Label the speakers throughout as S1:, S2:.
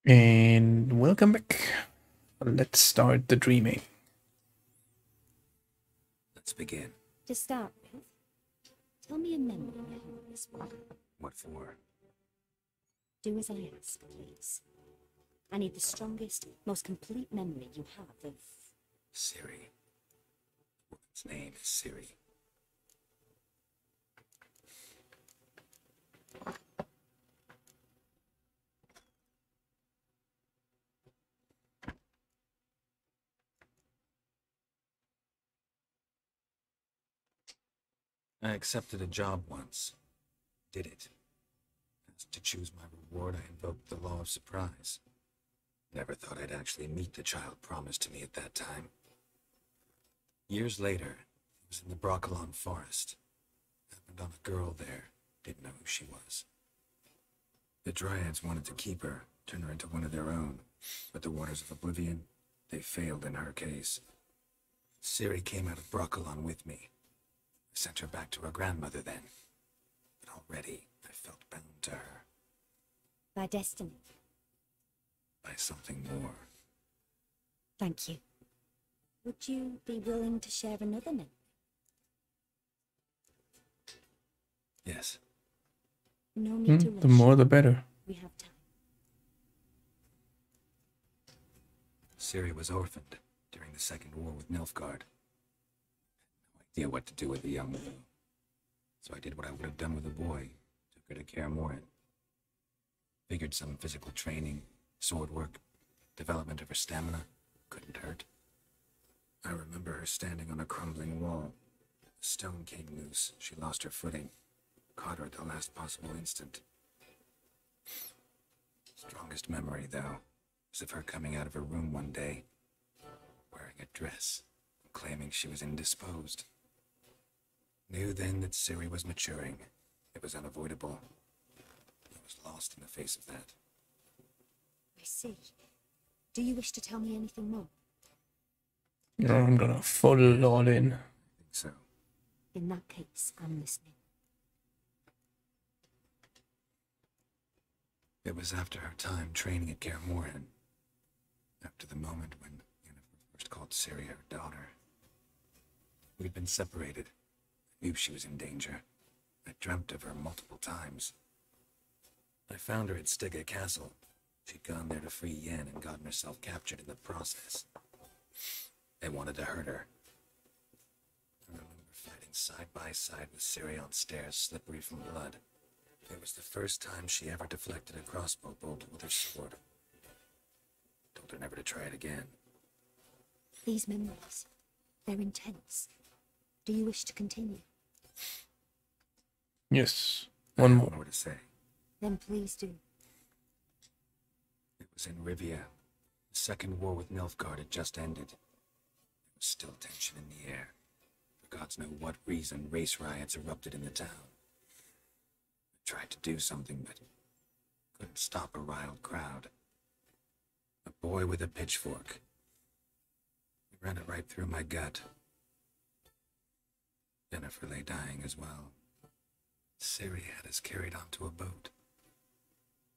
S1: And welcome back. Let's start the dreaming.
S2: Let's begin.
S3: To start with, tell me a memory you have of this one.
S2: What for?
S3: Do as I ask, please. I need the strongest, most complete memory you have of...
S2: Siri. The woman's name is Siri. I accepted a job once. Did it. As to choose my reward, I invoked the law of surprise. Never thought I'd actually meet the child promised to me at that time. Years later, it was in the Broccolon forest. Happened on a girl there. Didn't know who she was. The Dryads wanted to keep her, turn her into one of their own, but the Waters of Oblivion, they failed in her case. Siri came out of Broccolon with me. I sent her back to her grandmother then, but already I felt bound to her.
S3: By destiny.
S2: By something more.
S3: Thank you. Would you be willing to share another memory?
S2: Yes.
S3: No need to rush.
S1: The more the better.
S3: We have time.
S2: Siri was orphaned during the Second War with Nilfgaard. No idea what to do with a young woman. So I did what I would have done with a boy. Took her to Kaer Morhen. Figured some physical training, sword work, development of her stamina couldn't hurt. I remember her standing on a crumbling wall. The stone came loose. She lost her footing. Caught her at the last possible instant. Strongest memory, though, was of her coming out of her room one day, wearing a dress, and claiming she was indisposed. Knew then that Siri was maturing. It was unavoidable. I was lost in the face of that.
S3: I see. Do you wish to tell me anything more?
S1: I'm gonna follow all in.
S2: I think so.
S3: In that case, I'm listening.
S2: It was after her time training at Kaer Morhen. After the moment when Yennefer first called Siri her daughter. We'd been separated. I knew she was in danger. I dreamt of her multiple times. I found her at Stygga Castle. She'd gone there to free Yen and gotten herself captured in the process. They wanted to hurt her. I remember fighting side by side with Siri on stairs slippery from blood. It was the first time she ever deflected a crossbow bolt with her sword. Told her never to try it again.
S3: These memories, they're intense. Do you wish to continue?
S1: Yes.
S2: I
S1: One
S2: have
S1: more.
S2: more to say.
S3: Then please do.
S2: It was in Rivia. The Second War with Nilfgaard had just ended. There was still tension in the air. For gods know what reason, race riots erupted in the town. I tried to do something, but couldn't stop a riled crowd. A boy with a pitchfork. He ran it right through my gut. Yennefer lay dying as well. Siri had us carried onto a boat.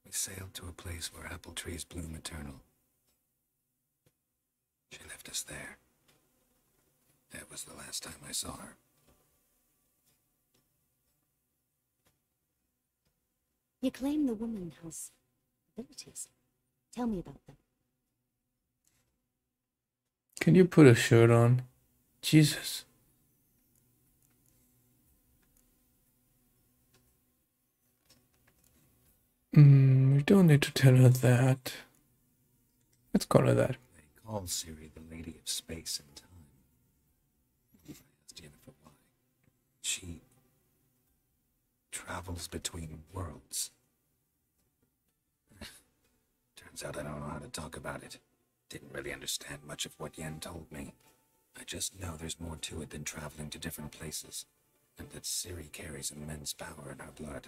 S2: We sailed to a place where apple trees bloom eternal. She left us there. That was the last time I saw her.
S3: You claim the woman has abilities. Tell me about them.
S1: Can you put a shirt on? Jesus. We don't need to tell her that. Let's call her that.
S2: They call Siri the Lady of Space and Time. I asked Yennefer why. She travels between worlds. Turns out I don't know how to talk about it. Didn't really understand much of what Yen told me. I just know there's more to it than traveling to different places, and that Siri carries immense power in her blood.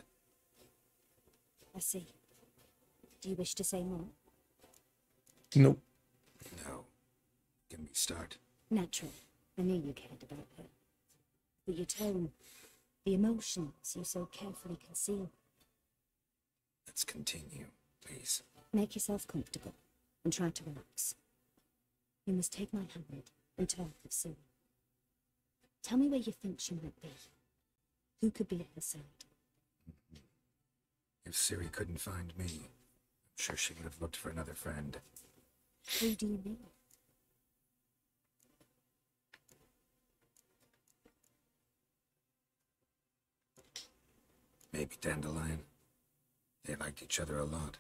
S3: I see. Do you wish to say more?
S1: Nope.
S2: No. Give me start.
S3: Naturally. I knew you cared about her. But your tone, the emotions you so carefully conceal.
S2: Let's continue, please.
S3: Make yourself comfortable and try to relax. You must take my hand and talk with Siri. Tell me where you think she might be. Who could be at her side?
S2: If Siri couldn't find me, I'm sure she would have looked for another friend.
S3: Who do you mean?
S2: Maybe Dandelion. They liked each other a lot.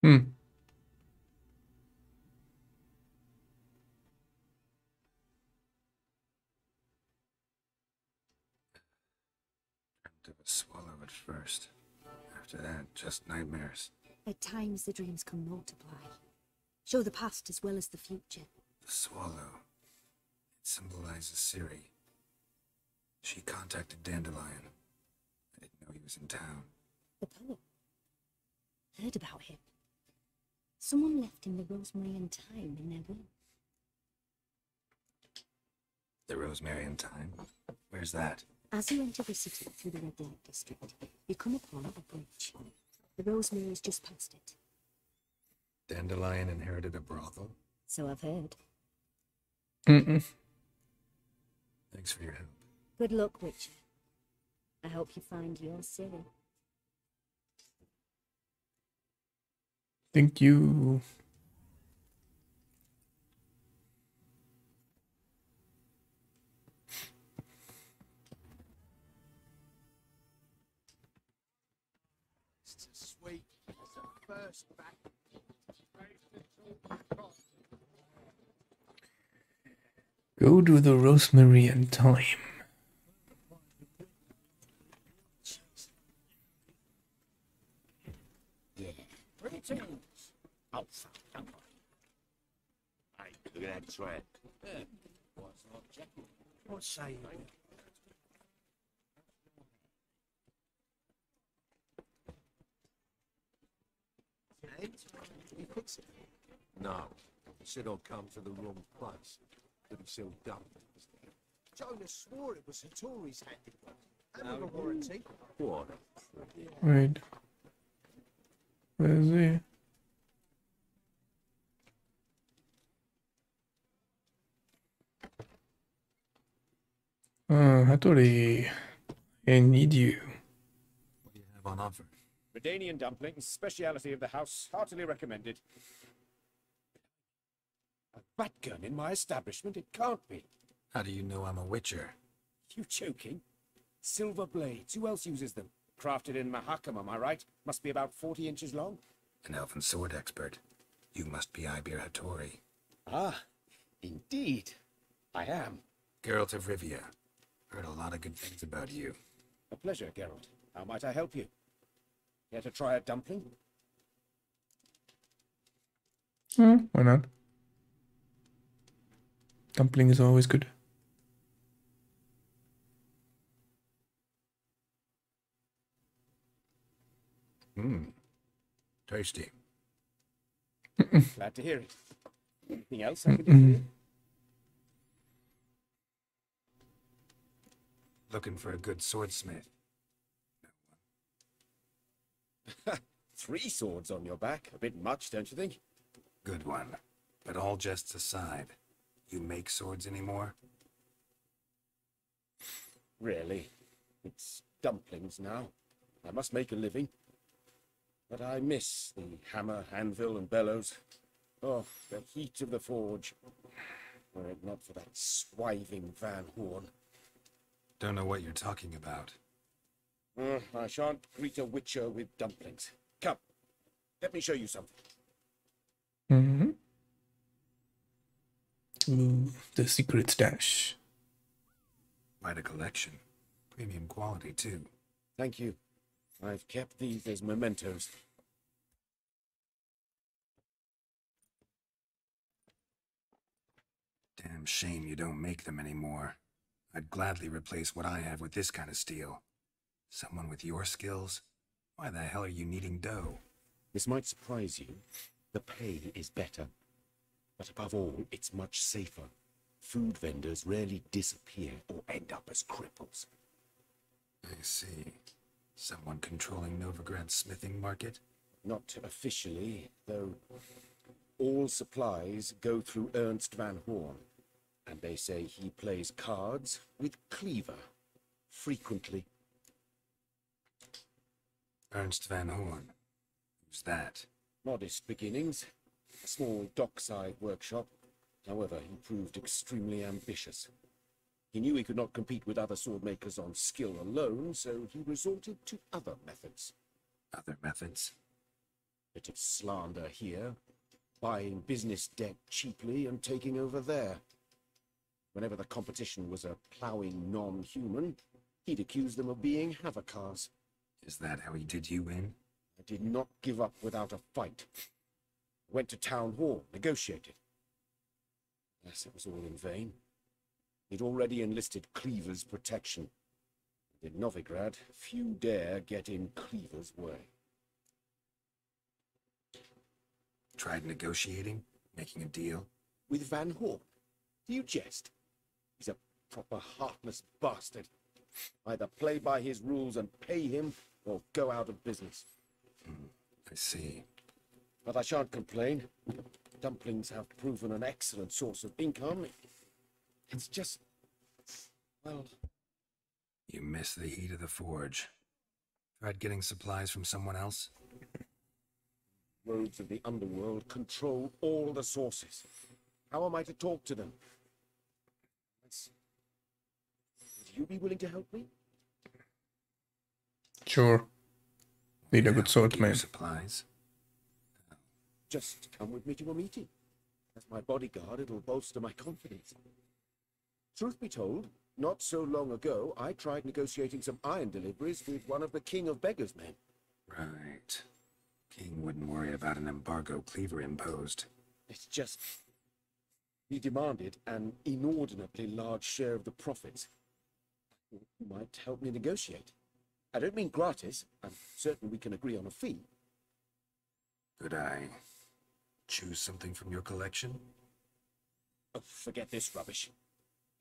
S1: Hmm.
S2: Dreamt of a swallow at first. After that, just nightmares.
S3: At times the dreams can multiply. Show the past as well as the future.
S2: The swallow. It symbolizes Siri. She contacted Dandelion. I didn't know he was in town.
S3: The poet. Heard about him. Someone left him the rosemary and thyme in their will.
S2: The Rosemary and Thyme? Where's that?
S3: As you enter the city through the red light district, you come upon a bridge. The rosemary is just past it.
S2: Dandelion inherited a brothel?
S3: So I've heard.
S1: Mm-mm.
S2: Thanks for your help.
S3: Good luck, Witcher. I hope you find your Siri.
S1: Thank you.
S4: It's as sweet as the first back.
S1: Go to the rosemary and thyme.
S4: Greetings. Oh, fuck, don't worry. Hey, look at that trap. Yeah. What's not checking? What say you? And you fix it? No. Said I'd come to the wrong place. But he still done. Jonas swore it was Hattori's handiwork. And with a warranty. What a
S1: Wait. Where is he? Hattori, I need you.
S2: What do you have on offer?
S5: Dandelion dumplings, speciality of the house, heartily recommended. A bat gun in my establishment? It can't be.
S2: How do you know I'm a witcher?
S5: You joking? Silver blades, who else uses them? Crafted in Mahakam, am I right? Must be about 40 inches long.
S2: An elven sword expert. You must be Ibir Hattori.
S5: Ah, indeed. I am.
S2: Geralt of Rivia. Heard a lot of good things about you.
S5: A pleasure, Geralt. How might I help you? Care to try a dumpling?
S1: Why not? Dumpling is always good.
S2: Tasty.
S5: Glad to hear it. Anything else I can do for you?
S2: Looking for a good swordsmith.
S5: 3 swords on your back. A bit much, don't you think?
S2: Good one. But all jests aside, you make swords anymore?
S5: Really? It's dumplings now. I must make a living. But I miss the hammer, anvil, and bellows. Oh, the heat of the forge. Were it not for that swiving Van Horn.
S2: Don't know what you're talking about.
S5: I shan't greet a witcher with dumplings. Come, let me show you something.
S1: Mm-hmm. Ooh, the secret stash.
S2: Quite a collection. Premium quality, too.
S5: Thank you. I've kept these as mementos.
S2: Damn shame you don't make them anymore. I'd gladly replace what I have with this kind of steel. Someone with your skills? Why the hell are you needing dough?
S5: This might surprise you. The pay is better. But above all, it's much safer. Food vendors rarely disappear or end up as cripples.
S2: I see. Someone controlling Novigrad's smithing market?
S5: Not officially, though all supplies go through Ernst Van Horn. And they say he plays cards with Cleaver. Frequently.
S2: Ernst Van Horn. Who's that?
S5: Modest beginnings. A small dockside workshop. However, he proved extremely ambitious. He knew he could not compete with other sword makers on skill alone, so he resorted to other methods.
S2: Other methods?
S5: Bit of slander here, buying business debt cheaply and taking over there. Whenever the competition was a ploughing non-human, he'd accuse them of being Havocars.
S2: Is that how he did you in?
S5: I did not give up without a fight. Went to town hall, negotiated. Yes, it was all in vain. He'd already enlisted Cleaver's protection. In Novigrad, few dare get in Cleaver's way.
S2: Tried negotiating? Making a deal?
S5: With Van Horn? Do you jest? He's a proper heartless bastard. Either play by his rules and pay him, or go out of business.
S2: I see.
S5: But I shan't complain. Dumplings have proven an excellent source of income. It's just, well...
S2: You miss the heat of the forge. Tried getting supplies from someone else?
S5: Rogues of the underworld control all the sources. How am I to talk to them? Would you be willing to help me?
S1: Sure. Need a good swordsman.
S2: Supplies?
S5: Just come with me to a meeting. As my bodyguard, it'll bolster my confidence. Truth be told, not so long ago, I tried negotiating some iron deliveries with one of the King of Beggars' men.
S2: Right. King wouldn't worry about an embargo Cleaver imposed.
S5: It's just... he demanded an inordinately large share of the profits. You might help me negotiate. I don't mean gratis. I'm certain we can agree on a fee.
S2: Could I choose something from your collection?
S5: Oh, forget this rubbish.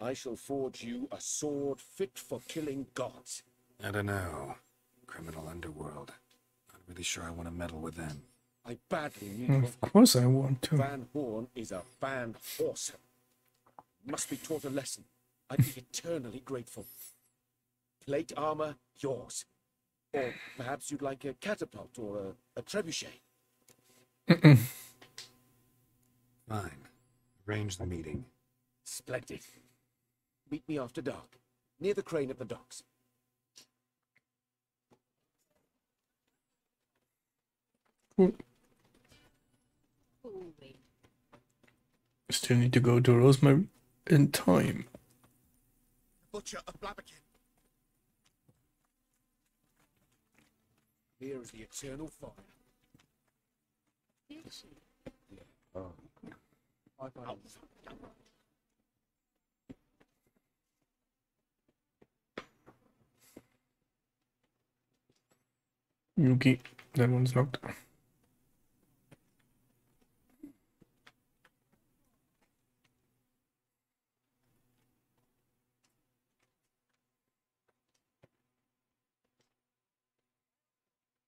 S5: I shall forge you a sword fit for killing gods.
S2: I don't know. Criminal underworld. Not really sure I want to meddle with them.
S5: I badly need one.
S1: Of course I want to.
S5: Van Horn is a Van Horse. Must be taught a lesson. I'd be eternally grateful. Plate armor, yours. Or perhaps you'd like a catapult or a trebuchet.
S2: Fine. Arrange the meeting.
S5: Splendid. Meet me after dark, near the crane at the docks.
S1: Cool. Still need to go to Rosemary in time.
S4: Butcher of Blaviken.
S5: Here is the eternal fire.
S3: Did she?
S5: Oh.
S1: Yuki, that one's locked.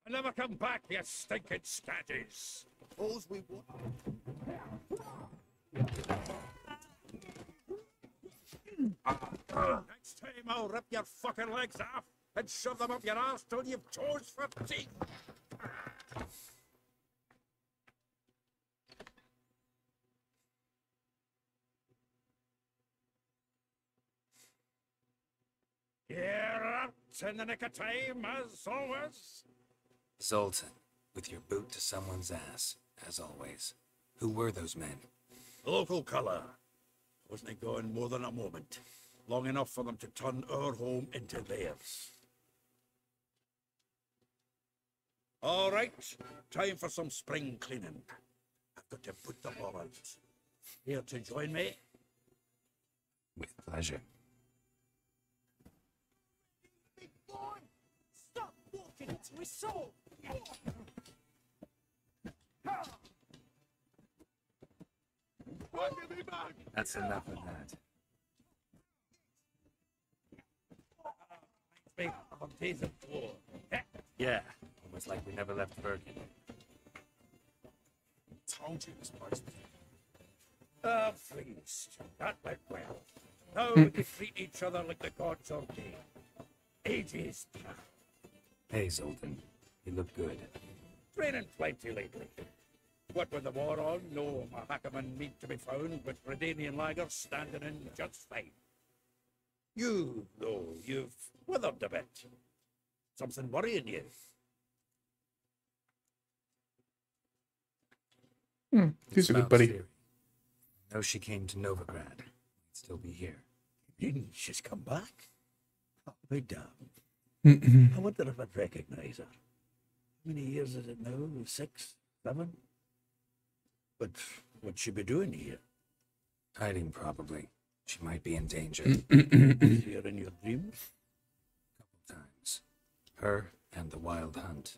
S6: And never come back, you stinking scatties!
S4: All's we want.
S6: Next time I'll rip your fucking legs off! and shove them up your arse till you've toes for teeth. You're up in the nick of time, as always.
S2: Zoltan, with your boot to someone's ass, as always. Who were those men?
S6: Local colour. Wasn't going more than a moment. Long enough for them to turn our home into theirs. All right, time for some spring cleaning. I've got to put them all out. Here to join me?
S2: With pleasure.
S3: Big boy! Stop walking into his soul!
S2: That's enough of that.
S6: Me of a piece of floor.
S2: Yeah, almost like we never left Birkin.
S6: Told you this place. Please. That went well. Now we can treat each other like the gods ordained. Ages past.
S2: Hey, Zoltan. You look good.
S6: Training plenty lately. What with the war on, no Mahakaman meat to be found, but Redanian lagers standing in just fine. You, though, you've withered a bit. Something worrying you?
S1: He's a good
S2: About
S1: buddy.
S2: Siri. I know she came to Novigrad. Might still be here.
S6: Mean she's come back? I'll be damned.
S1: Mm-mm.
S6: I wonder if I'd recognise her. How many years is it now? 6, 7? But what'd she be doing here?
S2: Hiding, probably. She might be in danger.
S6: See her in your dreams?
S2: Couple times. Her and the Wild Hunt.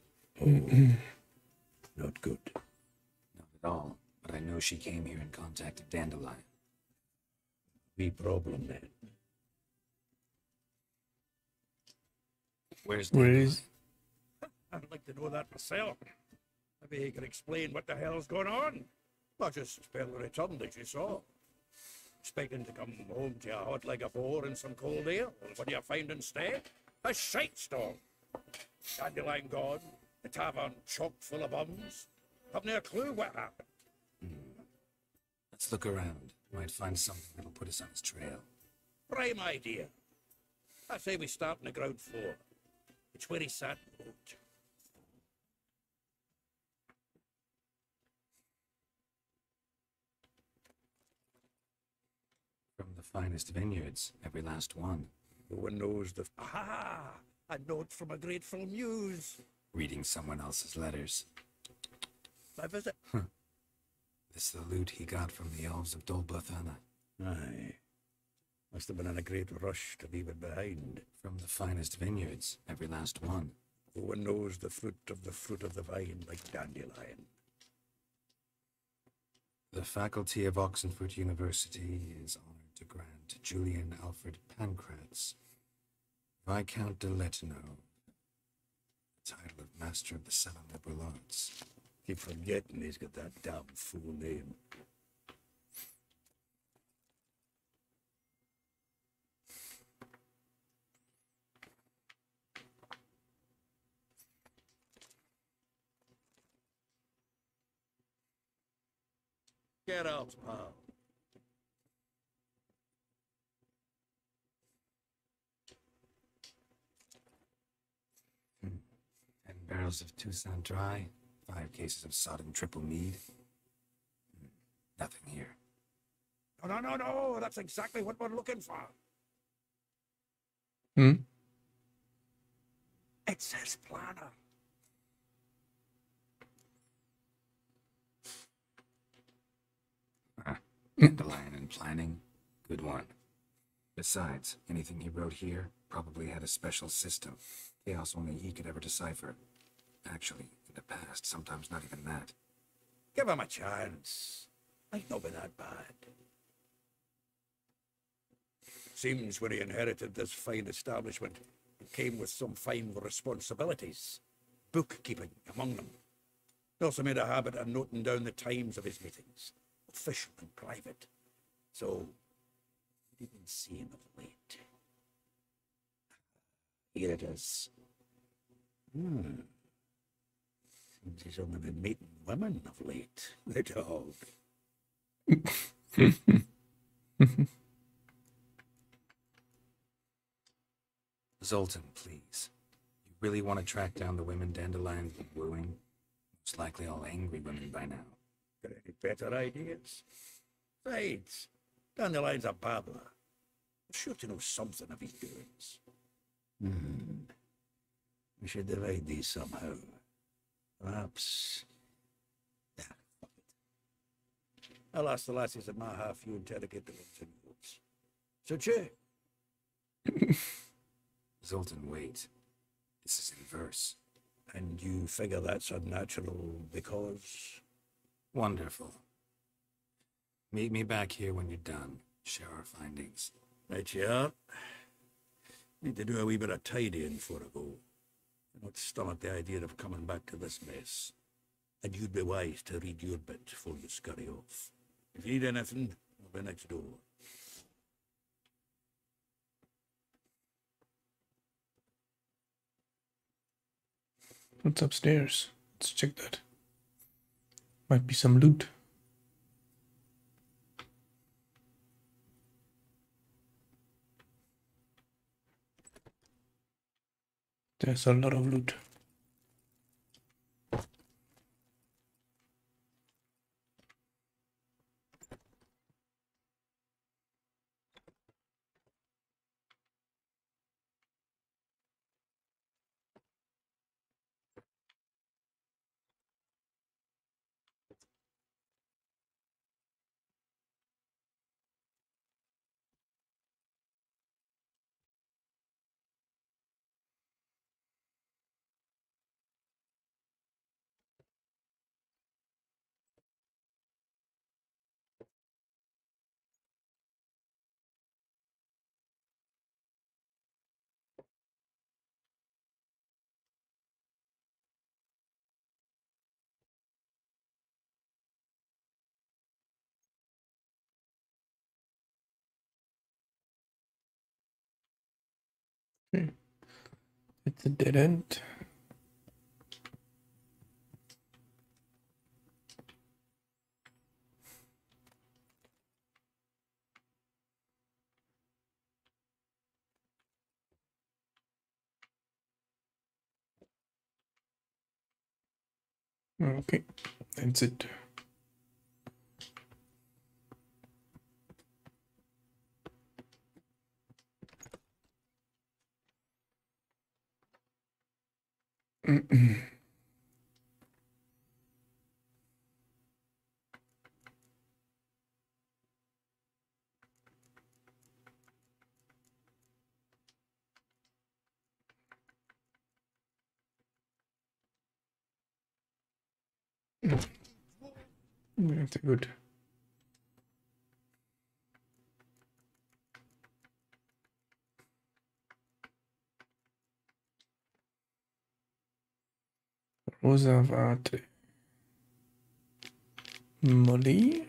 S6: Not good.
S2: Not at all. But I know she came here and contacted Dandelion.
S6: Wee problem then.
S2: Where's
S1: Where
S2: Dandelion?
S1: is-
S6: I'd like to know that myself. Maybe he can explain what the hell's going on. Not just spell the return that you saw. Expecting to come home to a hot leg of ore and some cold air. Well, what do you find instead? A shite storm. Dandelion gone. The tavern chock full of bums. Haven't a clue what happened.
S2: Let's look around. Might find something that'll put us on his trail.
S6: Prime idea. I say we start on the ground floor. It's where he sat and wrote.
S2: From the finest vineyards, every last one.
S6: No one knows the... Aha! A note from a grateful muse.
S2: Reading someone else's letters.
S6: My visit.
S2: This the loot he got from the elves of Dolbathana.
S6: Aye. Must have been in a great rush to leave it behind.
S2: From the finest vineyards, every last one.
S6: No one knows the fruit of the vine like Dandelion.
S2: The faculty of Oxenford University is honored to grant Julian Alfred Pancratz, Viscount de Letino, the title of Master of the Seven Liberal Arts.
S6: Keep forgetting he's got that damn fool name. Get out, pal.
S2: Ten barrels of Toussaint Dry, 5 cases of sodden triple mead. Nothing here.
S6: No. That's exactly what we're looking for.
S1: Hmm?
S6: It's his planner.
S2: Dandelion and planning, good one. Besides, anything he wrote here probably had a special system. Chaos only he could ever decipher. Actually, in the past, sometimes not even that.
S6: Give him a chance. Might not be that bad. Seems when he inherited this fine establishment, it came with some fine responsibilities. Bookkeeping among them. He also made a habit of noting down the times of his meetings, official and private. So, he didn't see him of late. Here it is. Hmm. Seems he's only been meeting women of late. The dog.
S2: Zoltan, please. You really want to track down the women Dandelion's been wooing? Most likely all angry women by now.
S6: Got any better ideas? Besides, Dandelion's a babbler. I'm sure to know something of his doings. We should divide these somehow. Perhaps... Yeah, fuck it. I'll ask the lassies at my half you interrogate the ones in yours. So, che.
S2: Zoltan, wait. This is in verse.
S6: And you figure that's unnatural because...
S2: Wonderful. Meet me back here when you're done. Share our findings.
S6: Right, yeah. Need to do a wee bit of tidying before I go. I don't stomach the idea of coming back to this mess. And you'd be wise to read your bit before you scurry off. If you need anything, I'll be next door.
S1: What's upstairs? Let's check that. Might be some loot. There's a lot of loot. Okay. It's a dead end. Okay, that's it. That's good. Rosavate. Molly.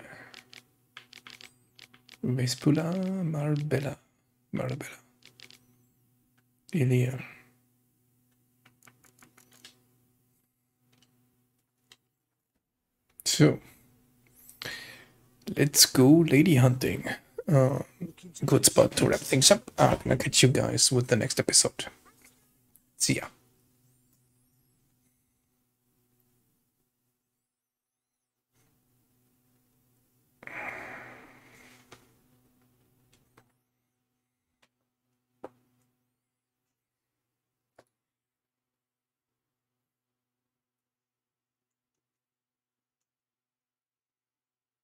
S1: Vespula. Marbella. Ilia. So, let's go lady hunting. Good spot to wrap things up. I'm gonna catch you guys with the next episode. See ya.